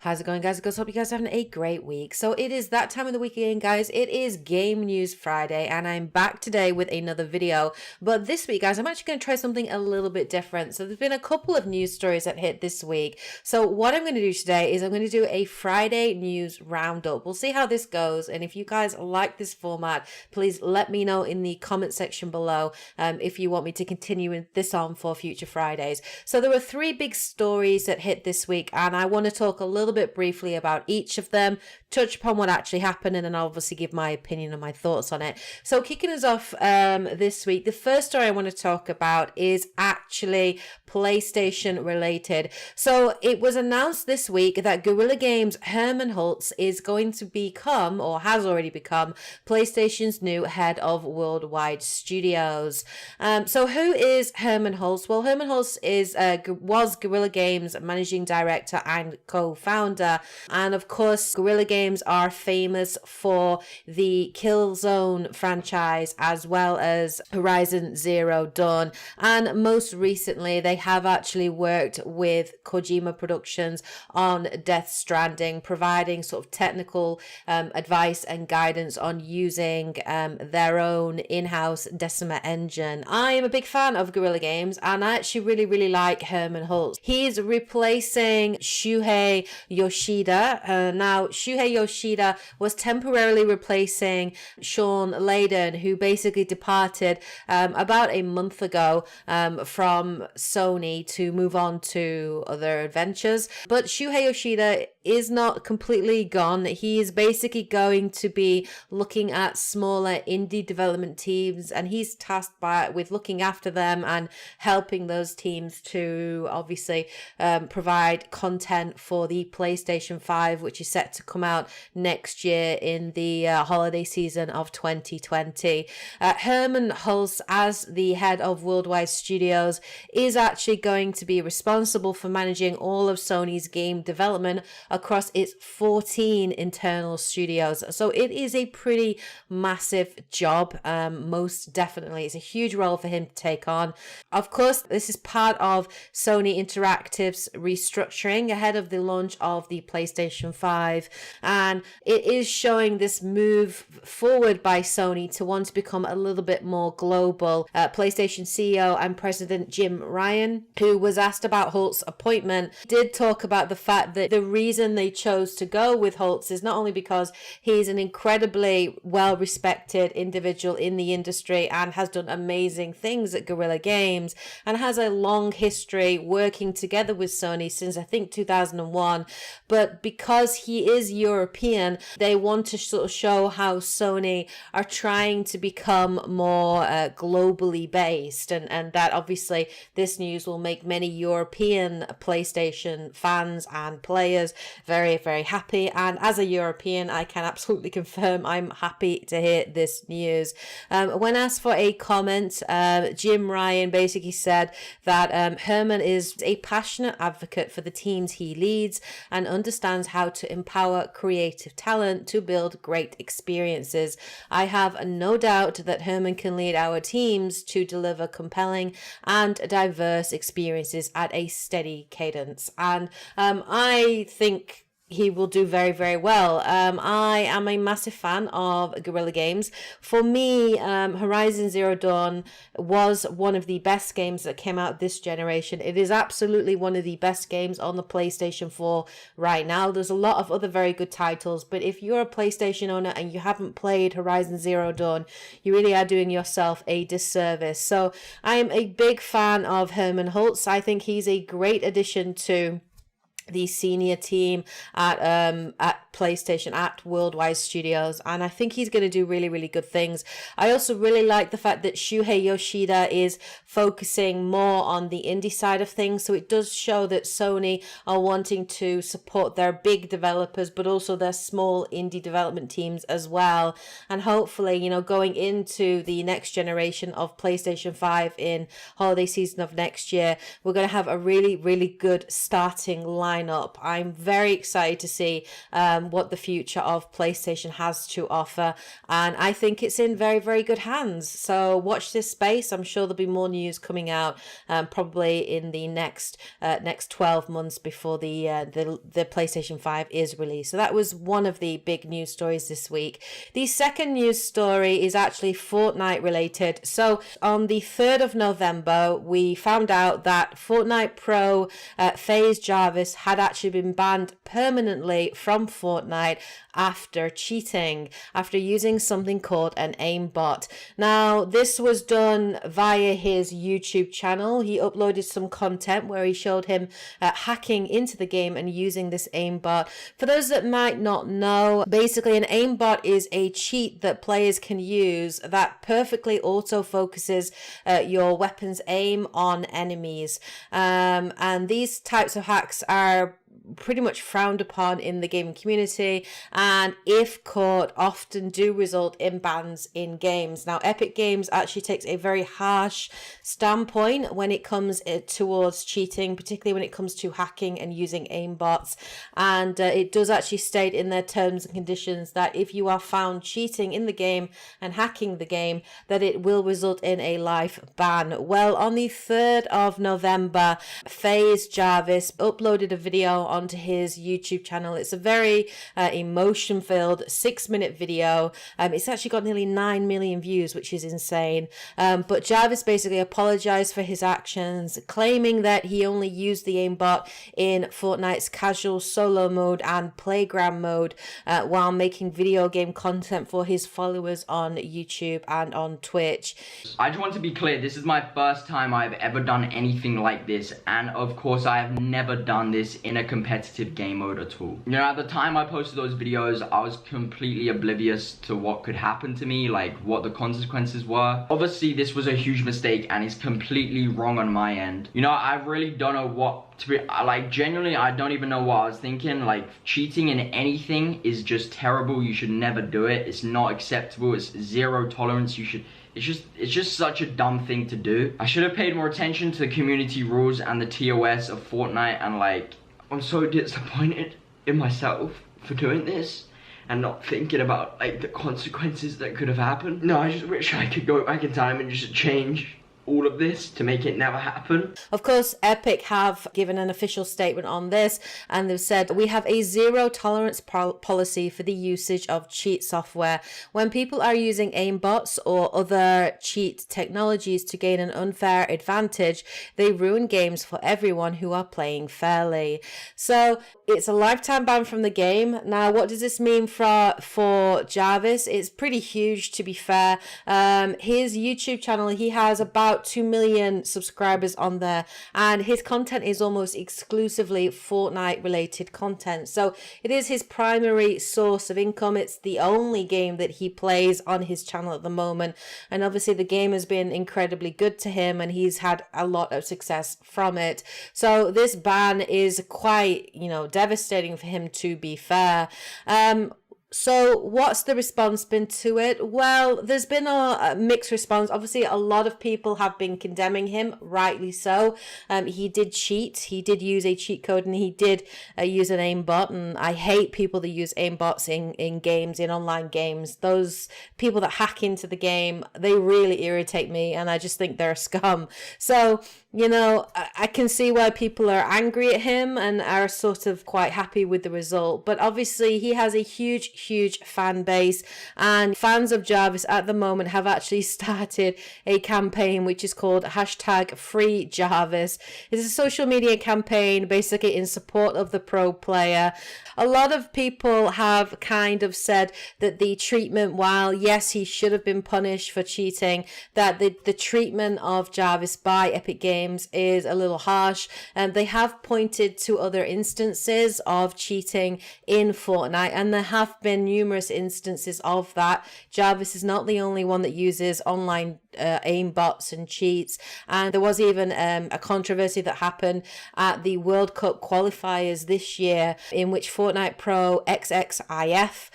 How's it going, guys? Hope you guys are having a great week. So it is that time of the week again, guys. It is Game News Friday, and I'm back today with another video. But this week, guys, I'm actually going to try something a little bit different. So there's been a couple of news stories that hit this week. So what I'm going to do today is I'm going to do a Friday news roundup. We'll see how this goes, and if you guys like this format, please let me know in the comment section below if you want me to continue this on for future Fridays. So there were three big stories that hit this week, and I want to talk a little bit briefly about each of them, touch upon what actually happened, and then I'll obviously give my opinion and my thoughts on it. So kicking us off this week, the first story I want to talk about is actually PlayStation related. So it was announced this week that Guerrilla Games' Hermen Hulst is going to become, or has already become, PlayStation's new head of worldwide studios. So who is Hermen Hulst? Well, Hermen Hulst was Guerrilla Games' managing director and co-founder, and of course Guerrilla Games are famous for the Killzone franchise as well as Horizon Zero Dawn, and most recently they have actually worked with Kojima Productions on Death Stranding, providing sort of technical advice and guidance on using their own in-house Decima engine. I am a big fan of Guerrilla Games, and I actually really like Hermen Hulst. He's replacing Shuhei Yoshida. Now, Shuhei Yoshida was temporarily replacing Sean Layden, who basically departed about a month ago from Sony to move on to other adventures. But Shuhei Yoshida is not completely gone. He is basically going to be looking at smaller indie development teams, and he's tasked with looking after them and helping those teams to obviously provide content for the PlayStation 5, which is set to come out next year in the holiday season of 2020. Hermen Hulst, as the head of worldwide studios, is actually going to be responsible for managing all of Sony's game development across its 14 internal studios. So it is a pretty massive job. Most definitely, it's a huge role for him to take on. Of course, this is part of Sony Interactive's restructuring ahead of the launch of the PlayStation 5, and it is showing this move forward by Sony to want to become a little bit more global. PlayStation CEO and President Jim Ryan, who was asked about Hulst's appointment, did talk about the fact that the reason they chose to go with Hulst is not only because he's an incredibly well-respected individual in the industry and has done amazing things at Guerrilla Games and has a long history working together with Sony since I think 2001, but because he is European, they want to sort of show how Sony are trying to become more globally based, and that obviously this news will make many European PlayStation fans and players very happy, and as a European I can absolutely confirm I'm happy to hear this news. When asked for a comment, Jim Ryan basically said that Hermen is a passionate advocate for the teams he leads and understands how to empower creative talent to build great experiences. I have no doubt that Hermen can lead our teams to deliver compelling and diverse experiences at a steady cadence, and I think he will do very well. I am a massive fan of Guerrilla Games. For me, Horizon Zero Dawn was one of the best games that came out this generation. It is absolutely one of the best games on the PlayStation 4 right now. There's a lot of other very good titles, but if you're a PlayStation owner and you haven't played Horizon Zero Dawn, you really are doing yourself a disservice. So I am a big fan of Hermen Hulst. I think he's a great addition to the senior team at PlayStation, at Worldwide Studios, and I think he's going to do really good things. I also really like the fact that Shuhei Yoshida is focusing more on the indie side of things, so it does show that Sony are wanting to support their big developers but also their small indie development teams as well, and hopefully, you know, going into the next generation of PlayStation 5 in holiday season of next year, we're going to have a really good starting line lineup. I'm very excited to see what the future of PlayStation has to offer, and I think it's in very, very good hands. So watch this space. I'm sure there'll be more news coming out probably in the next 12 months before the PlayStation 5 is released. So that was one of the big news stories this week. The second news story is actually Fortnite related. So on the 3rd of November, we found out that Fortnite pro FaZe Jarvis had actually been banned permanently from Fortnite after cheating, after using something called an aimbot. Now, this was done via his YouTube channel. He uploaded some content where he showed him hacking into the game and using this aimbot. For those that might not know, basically an aimbot is a cheat that players can use that perfectly auto-focuses your weapon's aim on enemies. And these types of hacks are pretty much frowned upon in the gaming community, and if caught often do result in bans in games. Now, Epic Games actually takes a very harsh standpoint when it comes towards cheating, particularly when it comes to hacking and using aimbots, and it does actually state in their terms and conditions that if you are found cheating in the game and hacking the game, that it will result in a life ban. Well, on the 3rd of November, FaZe Jarvis uploaded a video onto his YouTube channel. It's a very emotion-filled 6-minute video. It's actually got nearly 9 million views, which is insane. But Jarvis basically apologized for his actions, claiming that he only used the aimbot in Fortnite's casual solo mode and playground mode while making video game content for his followers on YouTube and on Twitch. I just want to be clear, this is my first time I've ever done anything like this, and of course I have never done this in a competitive game mode at all. You know, at the time I posted those videos, I was completely oblivious to what could happen to me, like what the consequences were. Obviously, this was a huge mistake and it's completely wrong on my end. You know, I really don't know what to be, like, genuinely, I don't even know what I was thinking. Like, cheating in anything is just terrible. You should never do it. It's not acceptable. It's zero tolerance. It's just such a dumb thing to do. I should have paid more attention to the community rules and the TOS of Fortnite, and like, I'm so disappointed in myself for doing this and not thinking about like the consequences that could have happened. No, I just wish I could go back in time and just change all of this to make it never happen. Of course, Epic have given an official statement on this, and they've said, we have a zero tolerance policy for the usage of cheat software. When people are using aimbots or other cheat technologies to gain an unfair advantage, they ruin games for everyone who are playing fairly. So it's a lifetime ban from the game. Now, what does this mean for Jarvis? It's pretty huge, to be fair. His YouTube channel, he has about 2 million subscribers on there, and his content is almost exclusively Fortnite related content. So it is his primary source of income. It's the only game that he plays on his channel at the moment, and obviously the game has been incredibly good to him and he's had a lot of success from it. So this ban is quite, devastating for him, to be fair. So what's the response been to it? Well, there's been a mixed response. Obviously, a lot of people have been condemning him, rightly so. He did cheat. He did use a cheat code, and he did use an aimbot. And I hate people that use aimbots in games, in online games. Those people that hack into the game, they really irritate me, and I just think they're a scum. So, I can see why people are angry at him and are sort of quite happy with the result. But obviously, he has a huge fan base, and fans of Jarvis at the moment have actually started a campaign which is called #FreeJarvis. It's a social media campaign basically in support of the pro player. A lot of people have kind of said that the treatment, while yes, he should have been punished for cheating, that the treatment of Jarvis by Epic Games is a little harsh. And they have pointed to other instances of cheating in Fortnite, and there have been numerous instances of that. Jarvis is not the only one that uses online aimbots and cheats, and there was even a controversy that happened at the World Cup qualifiers this year, in which Fortnite Pro XXIF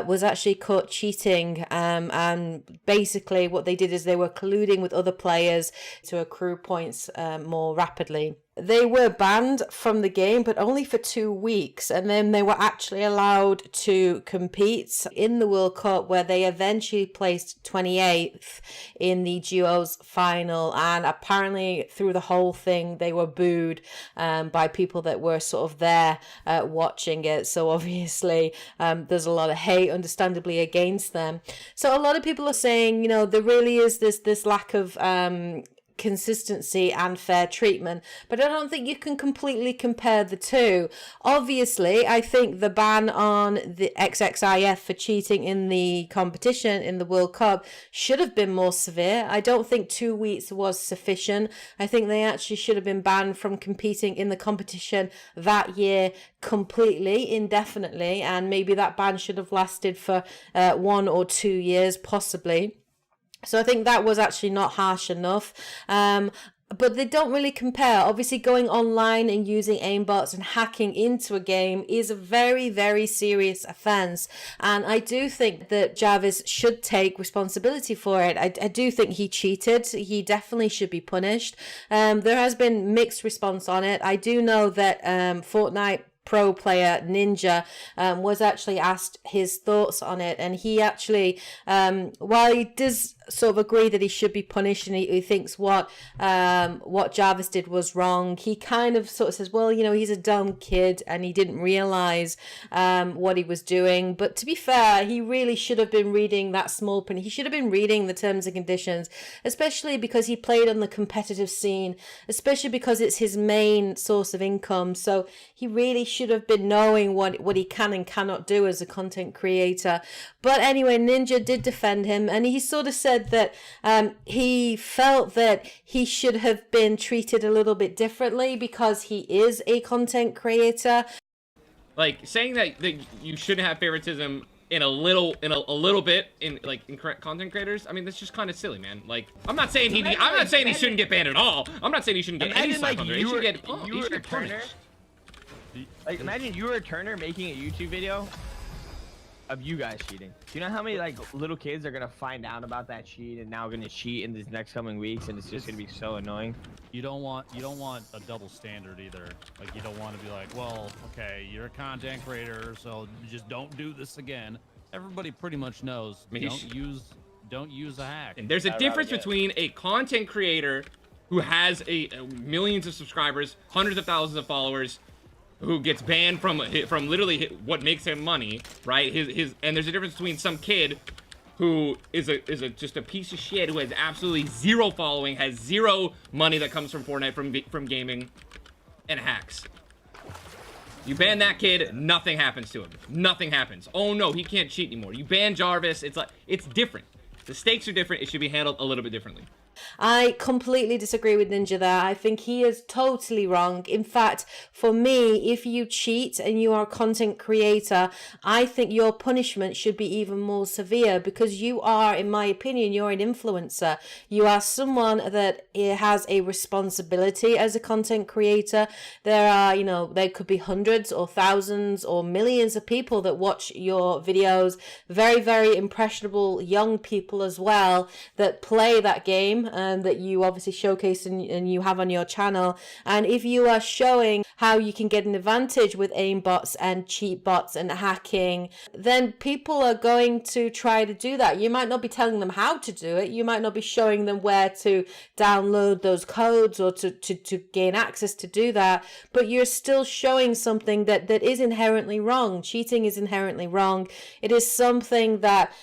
was actually caught cheating, and basically what they did is they were colluding with other players to accrue points more rapidly. they were banned from the game, but only for 2 weeks. And then they were actually allowed to compete in the World Cup, where they eventually placed 28th in the duos final. And apparently through the whole thing, they were booed by people that were sort of there watching it. So obviously there's a lot of hate, understandably, against them. So a lot of people are saying, you know, there really is this lack of consistency and fair treatment, but I don't think you can completely compare the two. Obviously, I think the ban on the XXIF for cheating in the competition in the World Cup should have been more severe. I don't think 2 weeks was sufficient. I think they actually should have been banned from competing in the competition that year completely, indefinitely, and maybe that ban should have lasted for 1 or 2 years possibly. So I think that was actually not harsh enough. But they don't really compare. Obviously, going online and using aimbots and hacking into a game is a very, very serious offense. And I do think that Jarvis should take responsibility for it. I do think he cheated. He definitely should be punished. There has been mixed response on it. I do know that Fortnite pro player Ninja was actually asked his thoughts on it, and he actually, while he does sort of agree that he should be punished, and he thinks what Jarvis did was wrong, he kind of sort of says, well, you know, he's a dumb kid and he didn't realize what he was doing. But to be fair, he really should have been reading that small print. He should have been reading the terms and conditions, especially because he played on the competitive scene, especially because it's his main source of income. So he really should have been knowing what he can and cannot do as a content creator. But anyway, Ninja did defend him, and he sort of said that he felt that he should have been treated a little bit differently because he is a content creator. Like, saying that you shouldn't have favoritism in a little bit in content creators, I mean, that's just kind of silly, man. Like, I'm not saying he shouldn't get banned at all. I'm not saying he shouldn't get any slap under it. He should get punished. Like, imagine you were a Turner making a YouTube video of you guys cheating. Do you know how many like little kids are gonna find out about that cheat and now gonna cheat in these next coming weeks, and it's just gonna be so annoying? You don't want a double standard either. Like, you don't want to be like, well, okay, you're a content creator, so just don't do this again. Everybody pretty much knows. Don't use a hack. And there's a difference between a content creator who has millions of subscribers, hundreds of thousands of followers, who gets banned from literally what makes him money, right? And there's a difference between some kid who is just a piece of shit who has absolutely zero following, has zero money that comes from Fortnite, from gaming, and hacks. You ban that kid, nothing happens to him. Nothing happens. Oh no, he can't cheat anymore. You ban Jarvis, it's different. The stakes are different. It should be handled a little bit differently. I completely disagree with Ninja there. I think he is totally wrong. In fact, for me, if you cheat and you are a content creator, I think your punishment should be even more severe, because you are, in my opinion, you're an influencer. You are someone that has a responsibility as a content creator. There are, you know, there could be hundreds or thousands or millions of people that watch your videos. Very, very impressionable young people as well that play that game. That you obviously showcase and you have on your channel. And if you are showing how you can get an advantage with aimbots and cheat bots and hacking, then people are going to try to do that. You might not be telling them how to do it. You might not be showing them where to download those codes or to gain access to do that, but you're still showing something that is inherently wrong. Cheating is inherently wrong. It is something that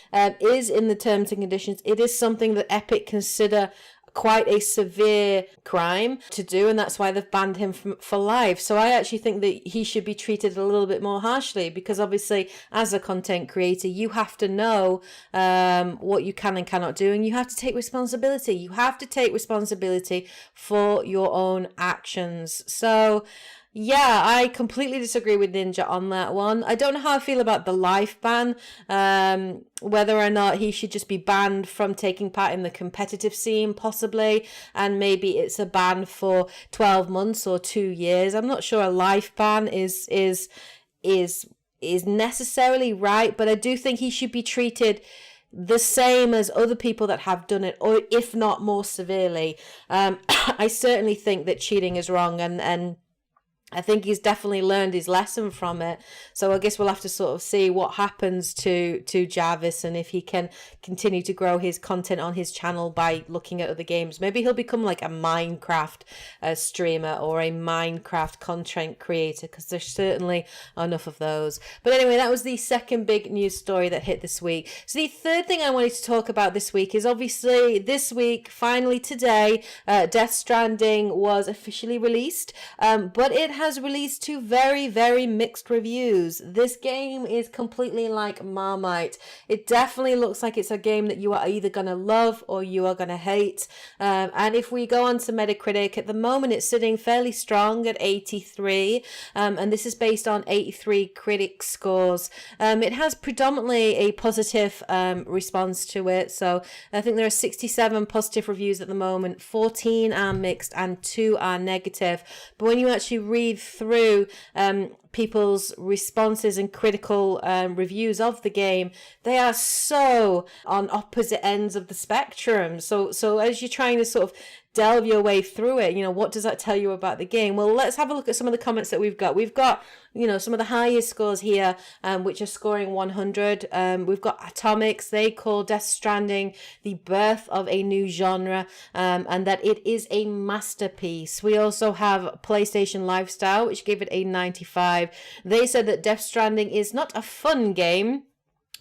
is in the terms and conditions. It is something that Epic consider quite a severe crime to do, and that's why they've banned him for life. So I actually think that he should be treated a little bit more harshly, because obviously as a content creator you have to know what you can and cannot do, and you have to take responsibility. You have to take responsibility for your own actions. So yeah, I completely disagree with Ninja on that one. I don't know how I feel about the life ban, whether or not he should just be banned from taking part in the competitive scene, possibly, and maybe it's a ban for 12 months or 2 years. I'm not sure a life ban is necessarily right, but I do think he should be treated the same as other people that have done it, or if not more severely. I certainly think that cheating is wrong, and I think he's definitely learned his lesson from it. So I guess we'll have to sort of see what happens to Jarvis, and if he can continue to grow his content on his channel by looking at other games. Maybe he'll become like a Minecraft streamer or a Minecraft content creator, because there's certainly enough of those. But anyway, that was the second big news story that hit this week. So the third thing I wanted to talk about this week is obviously this week, finally today, Death Stranding was officially released, but it has released to very, very mixed reviews. This game is completely like Marmite. It definitely looks like it's a game that you are either going to love or you are going to hate. And if we go on to Metacritic, at the moment it's sitting fairly strong at 83, and this is based on 83 critic scores. It has predominantly a positive response to it. So I think there are 67 positive reviews at the moment, 14 are mixed and 2 are negative. But when you actually read through people's responses and critical reviews of the game, they are so on opposite ends of the spectrum. So as you're trying to sort of delve your way through it, what does that tell you about the game? Well, let's have a look at some of the comments that we've got. We've got, some of the highest scores here, which are scoring 100. We've got Atomics. They call Death Stranding the birth of a new genre, and that it is a masterpiece. We also have PlayStation Lifestyle, which gave it a 95. They said that Death Stranding is not a fun game,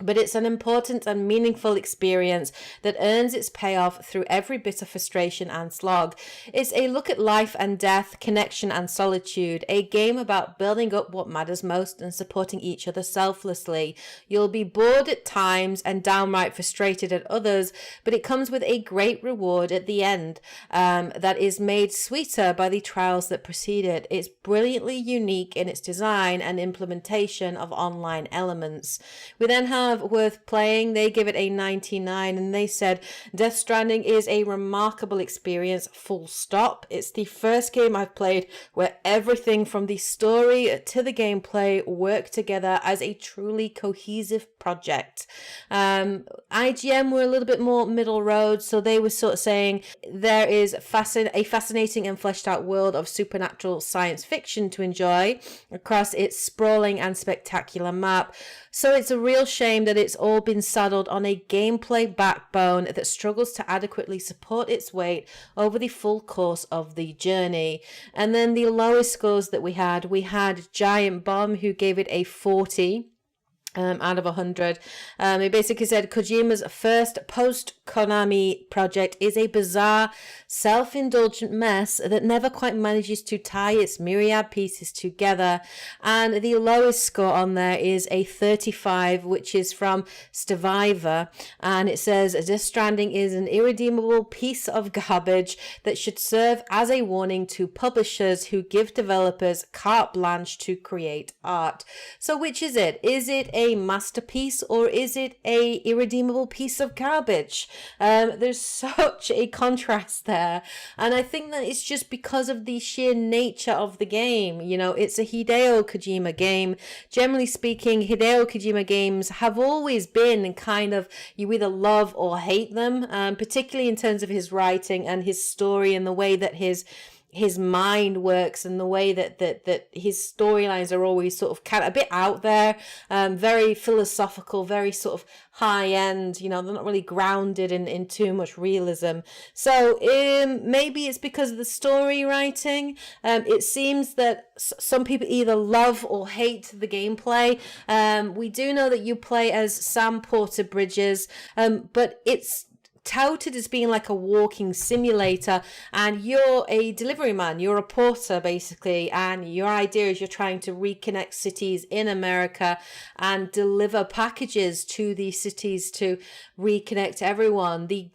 but it's an important and meaningful experience that earns its payoff through every bit of frustration and slog. It's a look at life and death, connection and solitude, a game about building up what matters most and supporting each other selflessly. You'll be bored at times and downright frustrated at others, but it comes with a great reward at the end that is made sweeter by the trials that precede it. It's brilliantly unique in its design and implementation of online elements. We then have Worth Playing. They give it a 99, and they said Death Stranding is a remarkable experience, full stop. It's the first game I've played where everything from the story to the gameplay work together as a truly cohesive project. IGN were a little bit more middle road, so they were sort of saying there is a fascinating and fleshed out world of supernatural science fiction to enjoy across its sprawling and spectacular map. So it's a real shame that it's all been saddled on a gameplay backbone that struggles to adequately support its weight over the full course of the journey. And then the lowest scores that we had Giant Bomb, who gave it a 40. Out of 100. He basically said Kojima's first post-Konami project is a bizarre, self-indulgent mess that never quite manages to tie its myriad pieces together. And the lowest score on there is a 35, which is from Stevivor. And it says, Death Stranding is an irredeemable piece of garbage that should serve as a warning to publishers who give developers carte blanche to create art. So which is it? Is it a masterpiece or is it a irredeemable piece of garbage? There's such a contrast there, and I think that it's just because of the sheer nature of the game. It's a Hideo Kojima game. Generally speaking, Hideo Kojima games have always been kind of, you either love or hate them, particularly in terms of his writing and his story and the way that his mind works, and the way that his storylines are always sort of kind of a bit out there, very philosophical, very sort of high end, they're not really grounded in too much realism. So maybe it's because of the story writing. It seems that some people either love or hate the gameplay. We do know that you play as Sam Porter Bridges, but it's touted as being like a walking simulator, and you're a delivery man, you're a porter basically, and your idea is you're trying to reconnect cities in America and deliver packages to these cities to reconnect everyone. The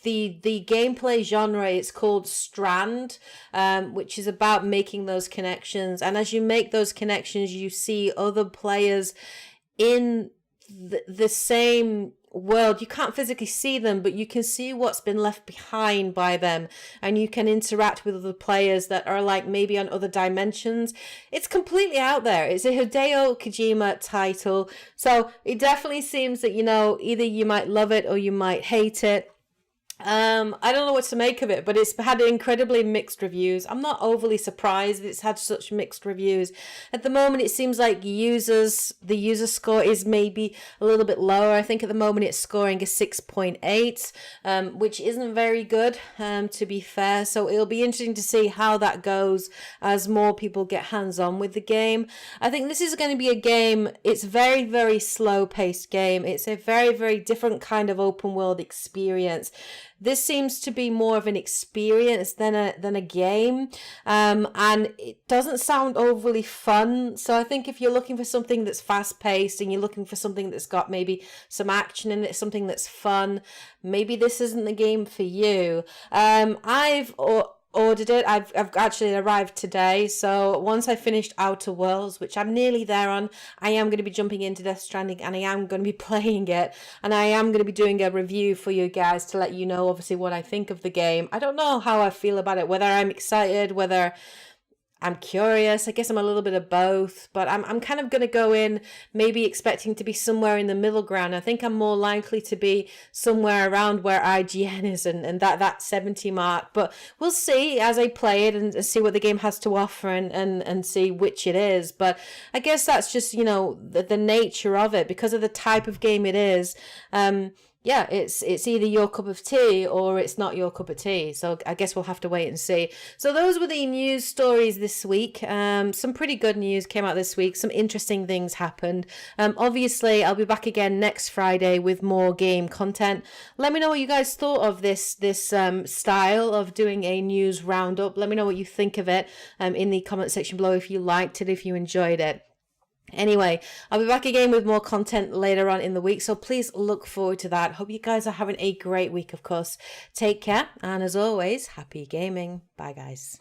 gameplay genre, it's called Strand, which is about making those connections, and as you make those connections you see other players in the same world. You can't physically see them, but you can see what's been left behind by them, and you can interact with other players that are like maybe on other dimensions. It's completely out there. It's a Hideo Kojima title, so it definitely seems that, you know, either you might love it or you might hate it. I don't know what to make of it, but it's had incredibly mixed reviews. I'm not overly surprised it's had such mixed reviews. At the moment, it seems like the user score is maybe a little bit lower. I think at the moment it's scoring a 6.8, which isn't very good, to be fair. So it'll be interesting to see how that goes as more people get hands-on with the game. I think this is going to be a game, it's very, very slow-paced game. It's a very, very different kind of open world experience. This seems to be more of an experience than a game, and it doesn't sound overly fun. So I think if you're looking for something that's fast paced and you're looking for something that's got maybe some action in it, something that's fun, maybe this isn't the game for you. I've ordered it. I've actually arrived today, so once I finished Outer Worlds, which I'm nearly there on, I am going to be jumping into Death Stranding, and I am going to be playing it, and I am going to be doing a review for you guys to let you know obviously what I think of the game. I don't know how I feel about it, whether I'm excited, whether I'm curious. I guess I'm a little bit of both, but I'm kind of going to go in maybe expecting to be somewhere in the middle ground. I think I'm more likely to be somewhere around where IGN is and that 70 mark, but we'll see as I play it and see what the game has to offer and see which it is. But I guess that's just, you know, the nature of it because of the type of game it is. Yeah, it's either your cup of tea or it's not your cup of tea. So I guess we'll have to wait and see. So those were the news stories this week. Some pretty good news came out this week. Some interesting things happened. Obviously, I'll be back again next Friday with more game content. Let me know what you guys thought of this style of doing a news roundup. Let me know what you think of it in the comment section below if you liked it, if you enjoyed it. Anyway, I'll be back again with more content later on in the week, so please look forward to that. Hope you guys are having a great week, of course. Take care, and as always, happy gaming. Bye, guys.